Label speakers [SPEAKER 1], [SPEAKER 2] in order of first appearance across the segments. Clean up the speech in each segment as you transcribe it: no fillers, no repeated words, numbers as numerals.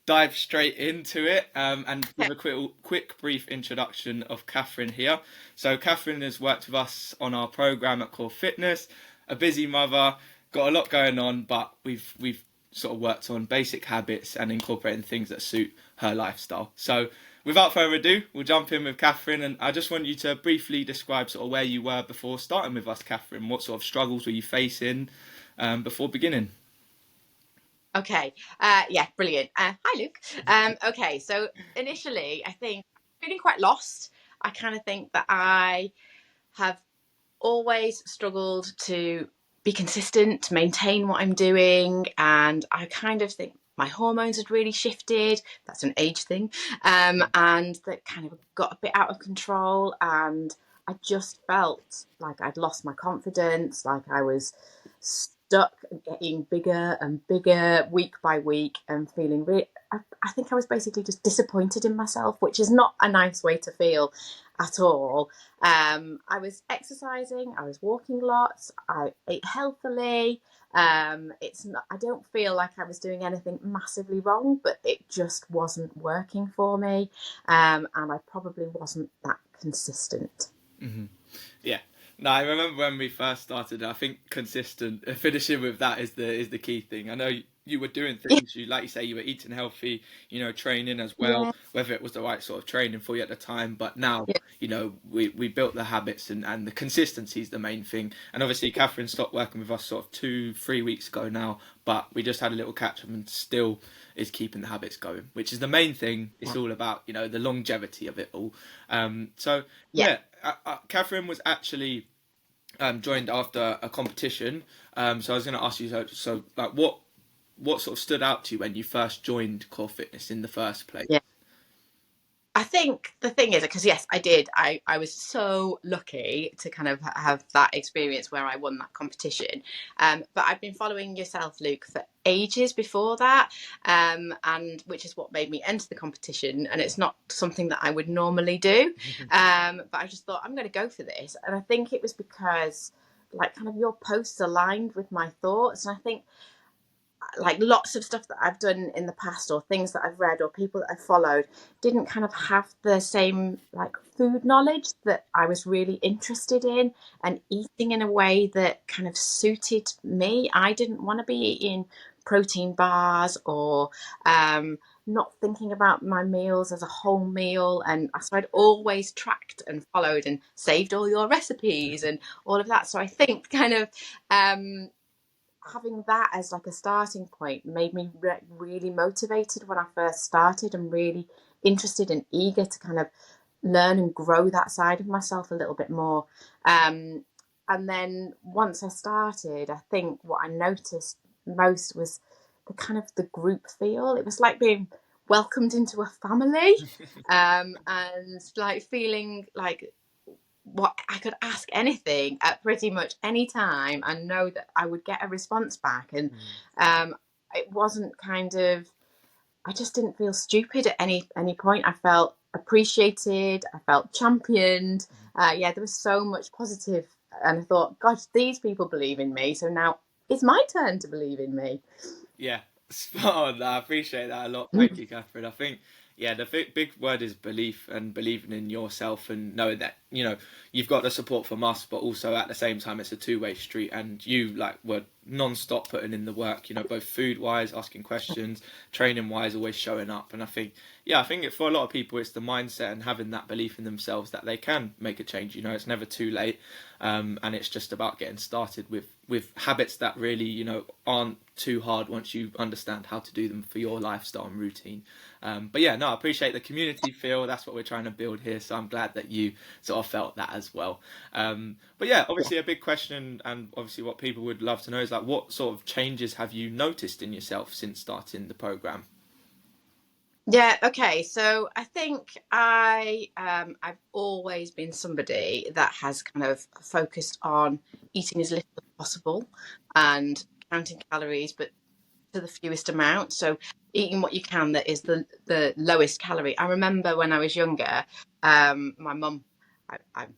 [SPEAKER 1] dive straight into it and
[SPEAKER 2] Okay.
[SPEAKER 1] give a quick, brief introduction of Kathryn here. So, Kathryn has worked with us on our program at Core Fitness, a busy mother, got a lot going on, but we've sort of worked on basic habits and incorporating things that suit her lifestyle. So, without further ado, we'll jump in with Kathryn, and I just want you to briefly describe sort of where you were before starting with us, Kathryn. What sort of struggles were you facing before beginning?
[SPEAKER 2] Okay. Yeah, brilliant. Hi, Luke. Okay, so initially, I think feeling quite lost. I kind of think that I have always struggled to be consistent, to maintain what I'm doing, and I kind of think my hormones had really shifted. That's an age thing, and that kind of got a bit out of control, and I just felt like I'd lost my confidence, like I was stuck and getting bigger and bigger week by week, and feeling really. I think I was basically just disappointed in myself, which is not a nice way to feel at all. I was exercising, I was walking lots, I ate healthily. It's not, I don't feel like I was doing anything massively wrong, but it just wasn't working for me. And I probably wasn't that consistent.
[SPEAKER 1] Hmm. Yeah. No, I remember when we first started. I think consistent finishing with that is the key thing. I know you were doing things. You like you say you were eating healthy. Training as well.
[SPEAKER 2] Yeah,
[SPEAKER 1] Whether it was the right sort of training for you at the time, but now
[SPEAKER 2] yeah,
[SPEAKER 1] we built the habits and the consistency is the main thing. And obviously, Kathryn stopped working with us sort of 2-3 weeks ago now, but we just had a little catch up and still is keeping the habits going, which is the main thing. It's
[SPEAKER 2] yeah,
[SPEAKER 1] all about the longevity of it all. So
[SPEAKER 2] yeah.
[SPEAKER 1] yeah, Kathryn was actually joined after a competition. So I was going to ask you, so like, what sort of stood out to you when you first joined Core Fitness in the first place?
[SPEAKER 2] Yeah. I think the thing is, because yes, I did. I was so lucky to kind of have that experience where I won that competition. But I've been following yourself, Luke, for ages before that, and which is what made me enter the competition. And it's not something that I would normally do, but I just thought I'm going to go for this. And I think it was because, like, kind of your posts aligned with my thoughts, and I think like lots of stuff that I've done in the past or things that I've read or people that I've followed didn't kind of have the same like food knowledge that I was really interested in and eating in a way that kind of suited me. I didn't want to be eating protein bars or not thinking about my meals as a whole meal. And so I'd always tracked and followed and saved all your recipes and all of that. So I think kind of um, having that as like a starting point made me really motivated when I first started and really interested and eager to kind of learn and grow that side of myself a little bit more. Um, and then once I started, I think what I noticed most was the kind of the group feel. It was like being welcomed into a family, and like feeling like what I could ask anything at pretty much any time and know that I would get a response back. And um, it wasn't kind of, I just didn't feel stupid at any point. I felt appreciated. I felt championed. Yeah, there was so much positive, and I thought, gosh, these people believe in me. So now it's my turn to believe in me.
[SPEAKER 1] Yeah, spot on. I appreciate that a lot. Thank you, Catherine. I think, yeah, the big word is belief and believing in yourself and knowing that, you've got the support from us, but also at the same time, it's a two-way street. And you, like, were non-stop putting in the work, both food-wise, asking questions, training-wise, always showing up. And I think, yeah, I think for a lot of people, it's the mindset and having that belief in themselves that they can make a change. It's never too late. And it's just about getting started with habits that really aren't too hard once you understand how to do them for your lifestyle and routine. But yeah, no, I appreciate the community feel. That's what we're trying to build here. So I'm glad that you sort of felt that as well. But yeah,
[SPEAKER 2] Yeah.
[SPEAKER 1] obviously a big question, and obviously what people would love to know is like, what sort of changes have you noticed in yourself since starting the program?
[SPEAKER 2] Yeah, okay. So I think I've always been somebody that has kind of focused on eating as little as possible and counting calories, but to the fewest amount. So eating what you can that is the lowest calorie. I remember when I was younger, my mum, I'm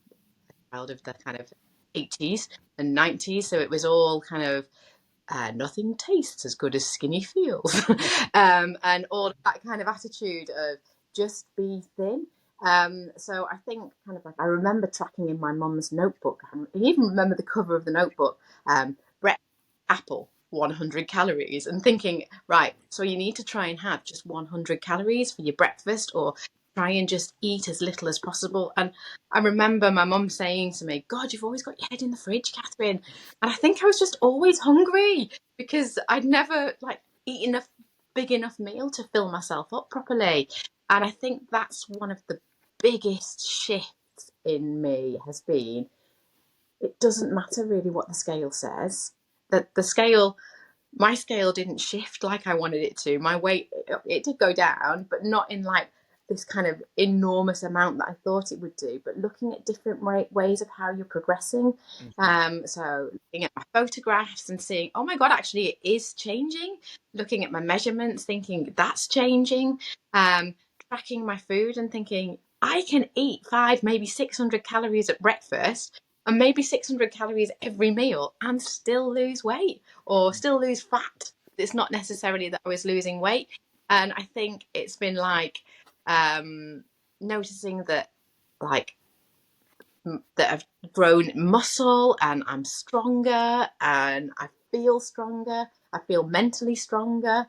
[SPEAKER 2] a child of the kind of 80s and 90s, so it was all kind of nothing tastes as good as skinny feels, and all of that kind of attitude of just be thin. So I think kind of like I remember tracking in my mum's notebook. I even remember the cover of the notebook. Breakfast apple 100 calories, and thinking, right, so you need to try and have just 100 calories for your breakfast, or try and just eat as little as possible. And I remember my mum saying to me, God, you've always got your head in the fridge, Kathryn. And I think I was just always hungry because I'd never like eaten a big enough meal to fill myself up properly. And I think that's one of the biggest shifts in me has been, it doesn't matter really what the scale says. That the scale, my scale didn't shift like I wanted it to. My weight, it did go down, but not in like this kind of enormous amount that I thought it would do. But looking at different ways of how you're progressing. So looking at my photographs and seeing, oh my God, actually it is changing. Looking at my measurements, thinking that's changing. Tracking my food and thinking I can eat 5, maybe 600 calories at breakfast and maybe 600 calories every meal and still lose weight or still lose fat. It's not necessarily that I was losing weight. And I think it's been like noticing that, like, that I've grown muscle and I'm stronger and I feel stronger. I feel mentally stronger.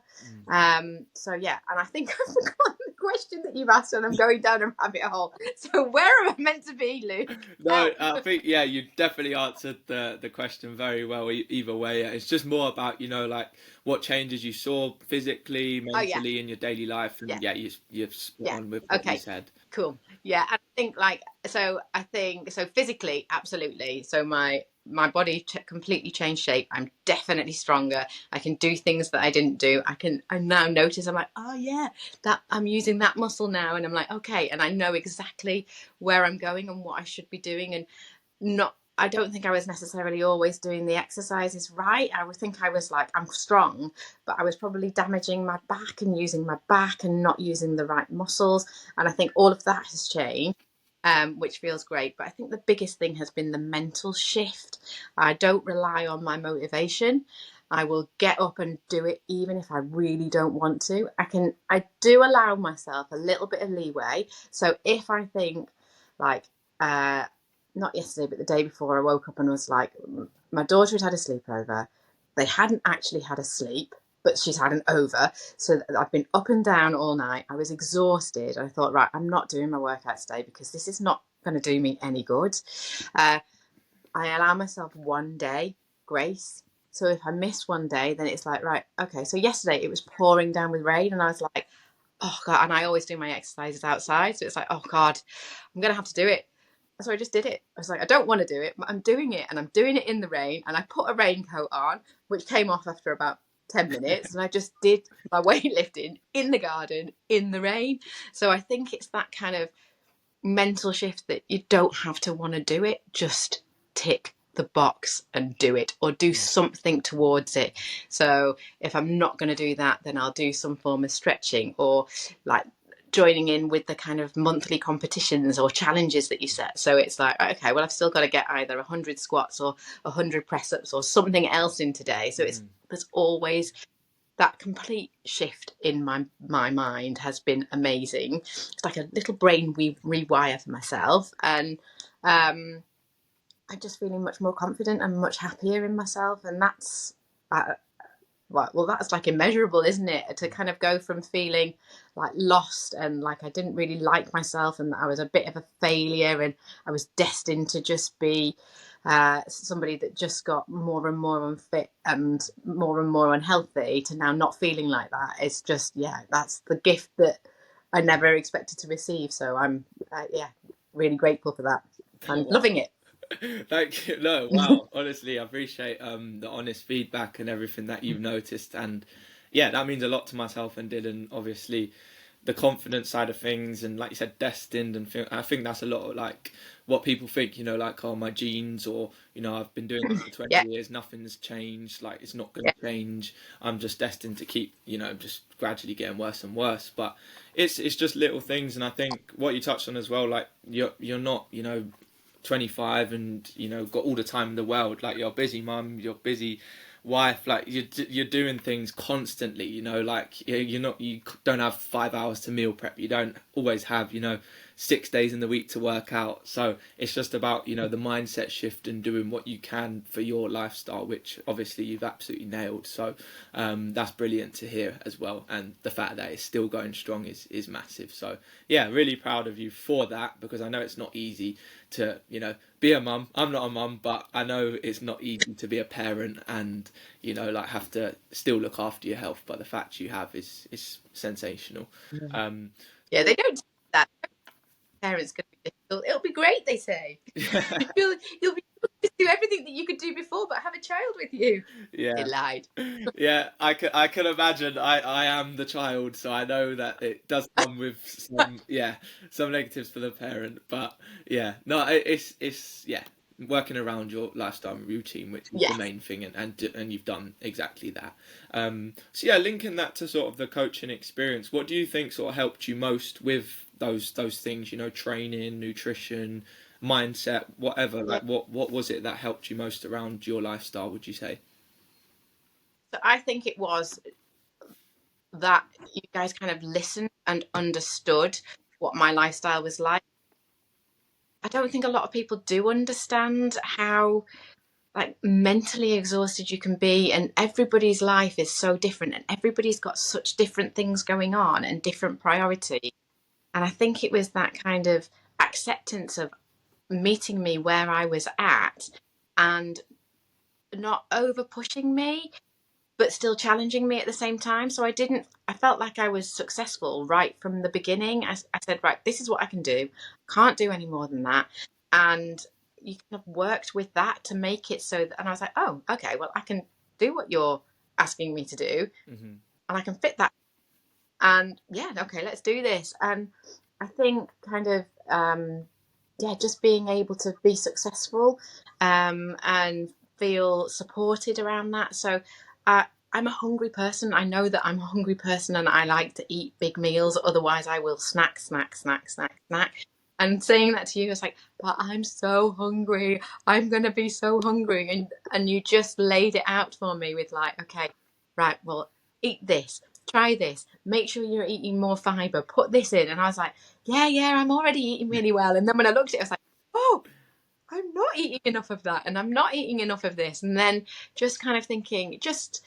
[SPEAKER 2] So yeah, and I think I've forgotten the question that you've asked, and I'm going down a rabbit hole. So where am I meant to be, Luke?
[SPEAKER 1] No, I think yeah, you definitely answered the question very well. Either way, it's just more about like what changes you saw physically,
[SPEAKER 2] Oh yeah,
[SPEAKER 1] mentally in your daily life, and
[SPEAKER 2] yeah,
[SPEAKER 1] yeah, you're spot
[SPEAKER 2] yeah.
[SPEAKER 1] on with what you
[SPEAKER 2] Okay,
[SPEAKER 1] said.
[SPEAKER 2] cool. Yeah, and I think like so. I think so physically, absolutely. So my body completely changed shape. I'm definitely stronger. I can do things that I didn't do. I now notice. I'm like, oh yeah, that I'm using that muscle now, and I'm like, okay, and I know exactly where I'm going and what I should be doing, and not. I don't think I was necessarily always doing the exercises right. I would think I was like, I'm strong, but I was probably damaging my back and using my back and not using the right muscles. And I think all of that has changed, which feels great. But I think the biggest thing has been the mental shift. I don't rely on my motivation. I will get up and do it even if I really don't want to. I do allow myself a little bit of leeway. So if I think like, not yesterday, but the day before, I woke up and was like, my daughter had had a sleepover. They hadn't actually had a sleep, but she's had an over. So I've been up and down all night. I was exhausted. I thought, right, I'm not doing my workout today because this is not going to do me any good. I allow myself one day grace. So if I miss one day, then it's like, right, okay. So yesterday it was pouring down with rain, and I was like, oh God. And I always do my exercises outside. So it's like, oh God, I'm going to have to do it. So I just did it. I was like, I don't want to do it, but I'm doing it, and I'm doing it in the rain. And I put a raincoat on, which came off after about 10 minutes. And I just did my weightlifting in the garden in the rain. So I think it's that kind of mental shift that you don't have to want to do it, just tick the box and do it, or do something towards it. So if I'm not going to do that, then I'll do some form of stretching, or like joining in with the kind of monthly competitions or challenges that you set. So it's like, okay, well, I've still got to get either 100 squats or 100 press ups or something else in today. So it's there's always that complete shift in my mind has been amazing. It's like a little brain rewire for myself, and I'm just feeling much more confident and much happier in myself, and that's well, that's like immeasurable, isn't it? To kind of go from feeling like lost and like I didn't really like myself and I was a bit of a failure and I was destined to just be somebody that just got more and more unfit and more unhealthy, to now not feeling like that. It's just, yeah, that's the gift that I never expected to receive. So I'm, yeah, really grateful for that. I'm loving it.
[SPEAKER 1] Thank you. No, wow. Honestly, I appreciate the honest feedback and everything that you've noticed, and yeah, that means a lot to myself and Dylan. Obviously, the confidence side of things, and like you said, destined, and I think that's a lot of like what people think. Like, oh, my genes, or I've been doing this for
[SPEAKER 2] Yeah,
[SPEAKER 1] 20 years, nothing's changed. Like, it's not going
[SPEAKER 2] yeah,
[SPEAKER 1] to change. I'm just destined to keep, just gradually getting worse and worse. But it's just little things, and I think what you touched on as well, like you're not, 25 and got all the time in the world. Like, you're busy mum, you're busy wife, like you're doing things constantly, like you're not, you don't have 5 hours to meal prep, you don't always have, 6 days in the week to work out. So it's just about, the mindset shift and doing what you can for your lifestyle, which obviously you've absolutely nailed. So that's brilliant to hear as well, and the fact that it's still going strong is massive. So yeah, really proud of you for that, because I know it's not easy to, be a mum. I'm not a mum, but I know it's not easy to be a parent and, like have to still look after your health. But the fact you have is sensational. Um,
[SPEAKER 2] Yeah, they don't say that. Parents going to be difficult. It'll be great, they say.
[SPEAKER 1] yeah,
[SPEAKER 2] You'll be able to do everything that you could do before, but have a child with you. They
[SPEAKER 1] yeah,
[SPEAKER 2] lied.
[SPEAKER 1] yeah. I can imagine. I am the child, so I know that it does come with some negatives for the parent. But yeah, no, it's yeah, working around your lifestyle and routine, which is the
[SPEAKER 2] Yes.
[SPEAKER 1] main thing, and you've done exactly that. So yeah, linking that to sort of the coaching experience, what do you think sort of helped you most with those things? Training, nutrition, mindset, whatever.
[SPEAKER 2] Yeah.
[SPEAKER 1] Like, what was it that helped you most around your lifestyle, would you say?
[SPEAKER 2] So I think it was that you guys kind of listened and understood what my lifestyle was like. I don't think a lot of people do understand how like mentally exhausted you can be, and everybody's life is so different and everybody's got such different things going on and different priorities. And I think it was that kind of acceptance of meeting me where I was at and not over pushing me, but still challenging me at the same time. So I felt like I was successful right from the beginning. I said, right, this is what I can do. Can't do any more than that. And you kind of worked with that to make it so that, and I was like, oh, okay, well, I can do what you're asking me to do
[SPEAKER 1] Hmm.
[SPEAKER 2] and I can fit that. And yeah, okay, let's do this. And I think kind of, yeah, just being able to be successful and feel supported around that. So I'm a hungry person. I know that I'm a hungry person and I like to eat big meals. Otherwise, I will snack, snack, snack, snack, snack. And saying that to you is like, but I'm so hungry. I'm going to be so hungry. And you just laid it out for me with like, okay, right, well, eat this, try this, make sure you're eating more fiber, put this in. And I was like, yeah, I'm already eating really well. And then when I looked at it, I was like, oh, I'm not eating enough of that, and I'm not eating enough of this. And then just kind of thinking, just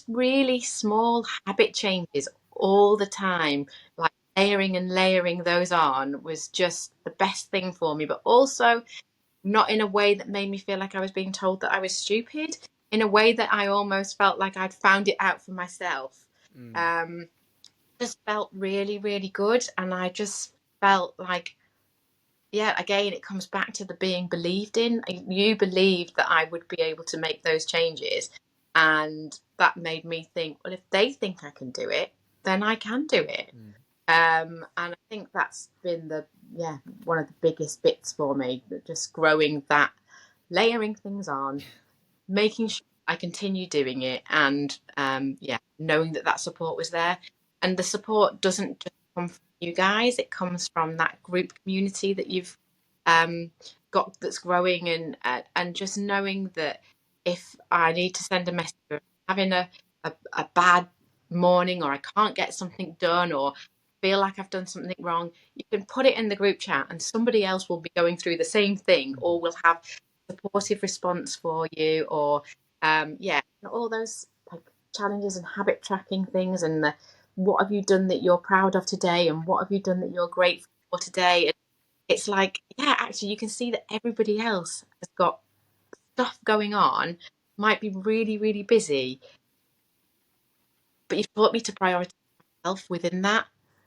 [SPEAKER 2] really small habit changes all the time, like layering and layering those on was just the best thing for me. But also not in a way that made me feel like I was being told that I was stupid, in a way that I almost felt like I'd found it out for myself.
[SPEAKER 1] Mm.
[SPEAKER 2] Um, just felt really, really good. And I just felt like, yeah, again, it comes back to the being believed in. You believed that I would be able to make those changes. And that made me think, well, if they think I can do it, then I can do it.
[SPEAKER 1] Mm.
[SPEAKER 2] And I think that's been one of the biggest bits for me, just growing that, layering things on, making sure I continue doing it, and knowing that that support was there. And the support doesn't just come from you guys; it comes from that group community that you've um, got that's growing, and just knowing that if I need to send a message, or having a bad morning, or I can't get something done, or feel like I've done something wrong, you can put it in the group chat, and somebody else will be going through the same thing, or will have supportive response for you, or all those like challenges and habit tracking things, and what have you done that you're proud of today, and what have you done that you're grateful for today. And it's like, yeah, actually you can see that everybody else has got stuff going on, might be really, really busy, but you've taught me to prioritize myself within that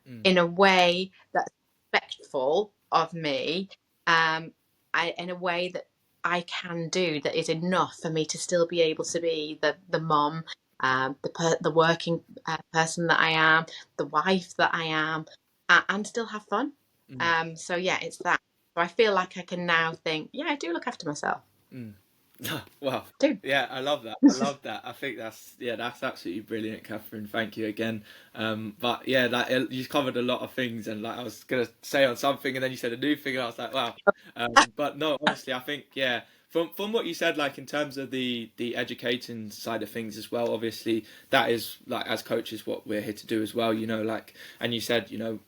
[SPEAKER 1] Mm.
[SPEAKER 2] in a way that's respectful of me, in a way that I can do that is enough for me to still be able to be the mom, the working person that I am, the wife that I am, and still have fun.
[SPEAKER 1] Mm.
[SPEAKER 2] So yeah, it's that. So I feel like I can now think, yeah, I do look after myself.
[SPEAKER 1] Mm. Wow.
[SPEAKER 2] I do.
[SPEAKER 1] Yeah, I love that. I love that. I think that's absolutely brilliant, Kathryn. Thank you again. But yeah, you covered a lot of things, and like I was gonna say on something, and then you said a new thing, and I was like, wow. But no, honestly, I think yeah, From what you said, like in terms of the educating side of things as well, obviously that is like as coaches what we're here to do as well, you know, like, and you said, you know,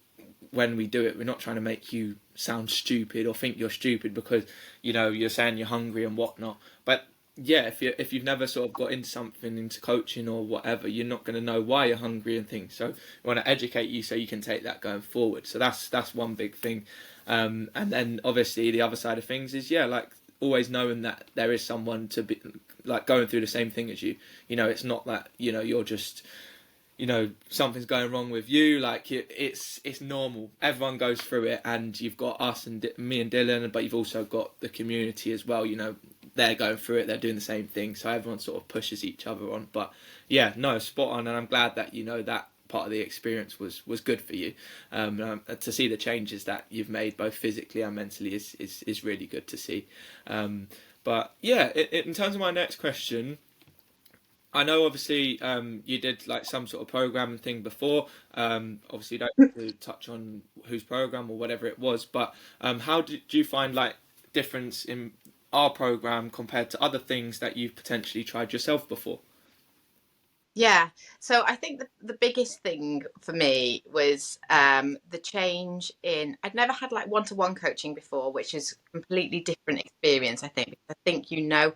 [SPEAKER 1] when we do it, we're not trying to make you sound stupid or think you're stupid because, you know, you're saying you're hungry and whatnot. But yeah, if you've never sort of got into something, into coaching or whatever, you're not going to know why you're hungry and things. So we want to educate you so you can take that going forward. So that's one big thing. And then obviously the other side of things is, yeah, like always knowing that there is someone to be like going through the same thing as you. You know, it's not that, you know, you're just, you know, something's going wrong with you. Like it's normal. Everyone goes through it, and you've got us and me and Dylan, but you've also got the community as well. You know, they're going through it. They're doing the same thing, so everyone sort of pushes each other on. But yeah, no, spot on, and I'm glad that you know that part of the experience was good for you. To see the changes that you've made both physically and mentally is really good to see. But yeah, in terms of my next question, I know obviously you did like some sort of programming thing before. Obviously, you don't have to touch on whose program or whatever it was, but how did you find like difference in our program compared to other things that you've potentially tried yourself before?
[SPEAKER 2] Yeah. So I think the biggest thing for me was the change in, I'd never had like one-to-one coaching before, which is a completely different experience, I think. I think you know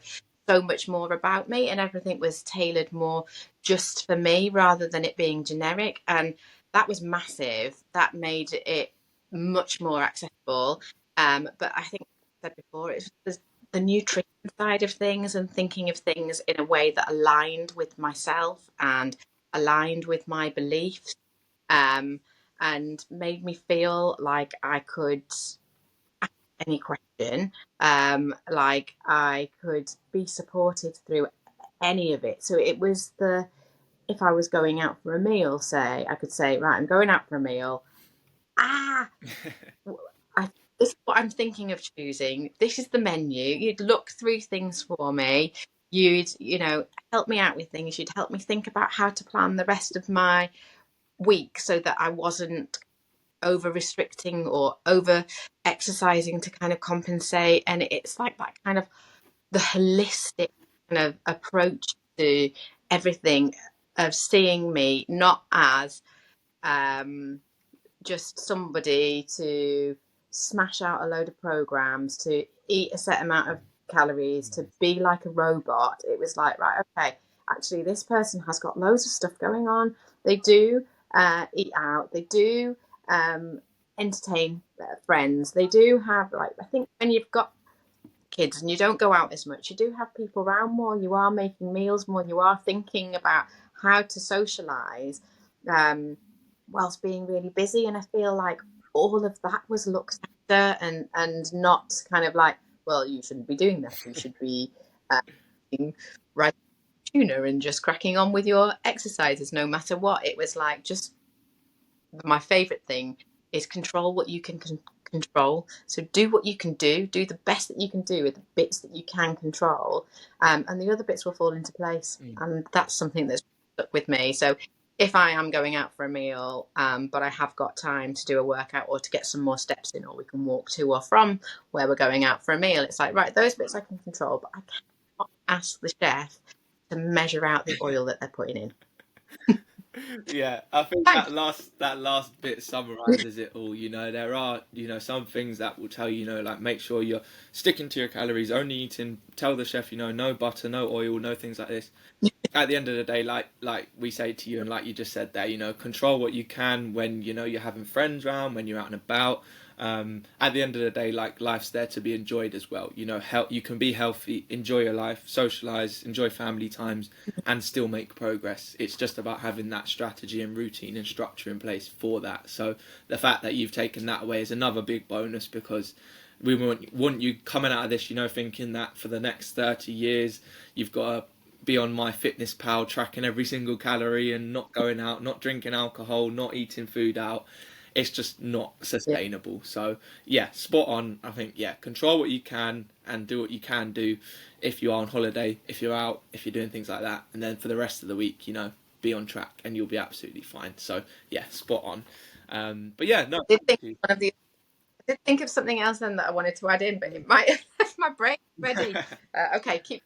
[SPEAKER 2] so much more about me, and everything was tailored more just for me rather than it being generic. And that was massive. That made it much more accessible. But I think, like I said before, it's the nutrition side of things and thinking of things in a way that aligned with myself and aligned with my beliefs, um, and made me feel like I could ask any question, like I could be supported through any of it. So it was the, if I was going out for a meal, say, I could say, right, I'm going out for a meal. Ah, I, this is what I'm thinking of choosing. This is the menu. You'd look through things for me. You'd, you know, help me out with things. You'd help me think about how to plan the rest of my week so that I wasn't over restricting or over exercising to kind of compensate. And it's like that kind of the holistic kind of approach to everything, of seeing me not as um just somebody to smash out a load of programs, to eat a set amount of calories, to be like a robot. It was like, right, okay, actually, this person has got loads of stuff going on. They do eat out, they do entertain friends, they do have, like, I think when you've got kids and you don't go out as much, you do have people around more, you are making meals more, you are thinking about how to socialize, um, whilst being really busy. And I feel like all of that was looked after, and not kind of like, well, you shouldn't be doing that. You should be eating rice tuna and just cracking on with your exercises no matter what. It was like, just my favorite thing is control what you can control. So do what you can do the best that you can do with the bits that you can control, and the other bits will fall into place.
[SPEAKER 1] Mm.
[SPEAKER 2] And that's something that's stuck with me. So if I am going out for a meal, but I have got time to do a workout or to get some more steps in, or we can walk to or from where we're going out for a meal, it's like, right, those bits I can control, but I cannot ask the chef to measure out the oil that they're putting in.
[SPEAKER 1] Yeah, I think
[SPEAKER 2] Fine.
[SPEAKER 1] that last bit summarizes it all. You know, there are, you know, some things that will tell you, you know, like make sure you're sticking to your calories, only eating. Tell the chef, you know, no butter, no oil, no things like this. At the end of the day, like we say to you, and like you just said there, you know, control what you can when you know you're having friends around, when you're out and about. At the end of the day, like life's there to be enjoyed as well. You know, you can be healthy, enjoy your life, socialize, enjoy family times, and still make progress. It's just about having that strategy and routine and structure in place for that. So the fact that you've taken that away is another big bonus, because we want you coming out of this, you know, thinking that for the next 30 years you've got to be on my fitness pal tracking every single calorie and not going out, not drinking alcohol, not eating food out. It's just not
[SPEAKER 2] Yeah.
[SPEAKER 1] sustainable. So yeah, spot on. I think, yeah, control what you can and do what you can do if you are on holiday, if you're out, if you're doing things like that, and then for the rest of the week, you know, be on track and you'll be absolutely fine. So yeah, spot on. But yeah, no,
[SPEAKER 2] I did
[SPEAKER 1] thank
[SPEAKER 2] think
[SPEAKER 1] you.
[SPEAKER 2] one of the I did think of something else then that I wanted to add in, but it might. my brain ready. Okay, keep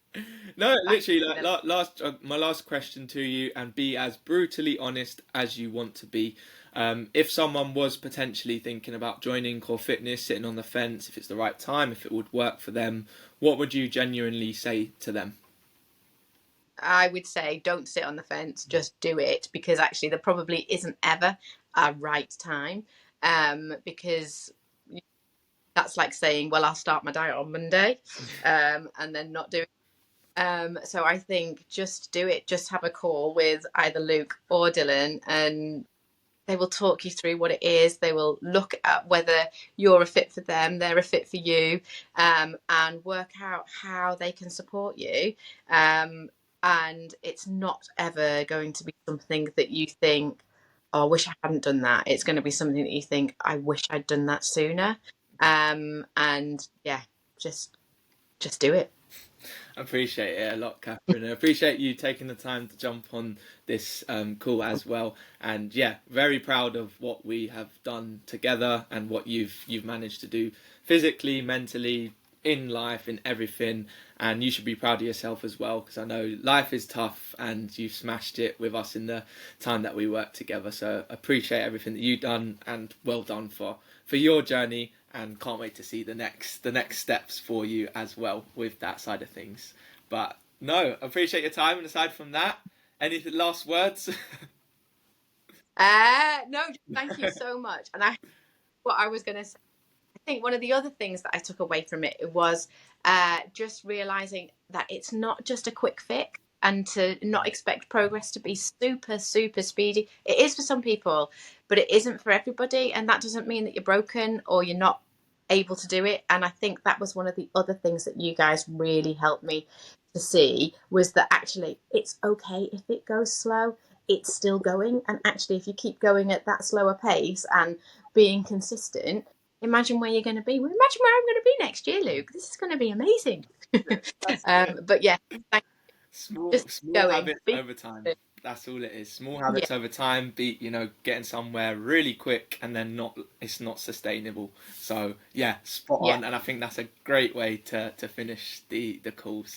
[SPEAKER 1] No,
[SPEAKER 2] back
[SPEAKER 1] literally,
[SPEAKER 2] to
[SPEAKER 1] like
[SPEAKER 2] them.
[SPEAKER 1] last, my last question to you, and be as brutally honest as you want to be. If someone was potentially thinking about joining core fitness, sitting on the fence, if it's the right time, if it would work for them, what would you genuinely say to them?
[SPEAKER 2] I would say don't sit on the fence, just do it, because actually there probably isn't ever a right time. Because that's like saying, well, I'll start my diet on Monday, and then not do it. So I think just do it. Just have a call with either Luke or Dylan, and they will talk you through what it is. They will look at whether you're a fit for them, they're a fit for you, and work out how they can support you. And it's not ever going to be something that you think, oh, I wish I hadn't done that. It's going to be something that you think, I wish I'd done that sooner. And yeah, just just do it.
[SPEAKER 1] I appreciate it a lot, Kathryn. I appreciate you taking the time to jump on this call as well. And yeah, very proud of what we have done together and what you've managed to do physically, mentally, in life, in everything. And you should be proud of yourself as well, because I know life is tough and you've smashed it with us in the time that we worked together. So appreciate everything that you've done, and well done for your journey, and can't wait to see the next steps for you as well with that side of things. But no, appreciate your time. And aside from that, anything last words?
[SPEAKER 2] No, thank you so much. And I, what I was going to say, I think one of the other things that I took away from it was just realizing that it's not just a quick fix, and to not expect progress to be super, super speedy. It is for some people, but it isn't for everybody. And that doesn't mean that you're broken or you're not able to do it. And I think that was one of the other things that you guys really helped me to see, was that actually it's okay if it goes slow. It's still going. And actually, if you keep going at that slower pace and being consistent, imagine where you're going to be. Well, imagine where I'm going to be next year, Luke. This is going to be amazing.
[SPEAKER 1] That's it.
[SPEAKER 2] But yeah, thank you.
[SPEAKER 1] Small
[SPEAKER 2] Just
[SPEAKER 1] small
[SPEAKER 2] going.
[SPEAKER 1] habits
[SPEAKER 2] Be
[SPEAKER 1] over time. That's all it is. Small
[SPEAKER 2] yeah,
[SPEAKER 1] habits over time beat, getting somewhere really quick, and then not it's not sustainable. So yeah, spot
[SPEAKER 2] yeah.
[SPEAKER 1] on. And I think that's a great way to finish the calls.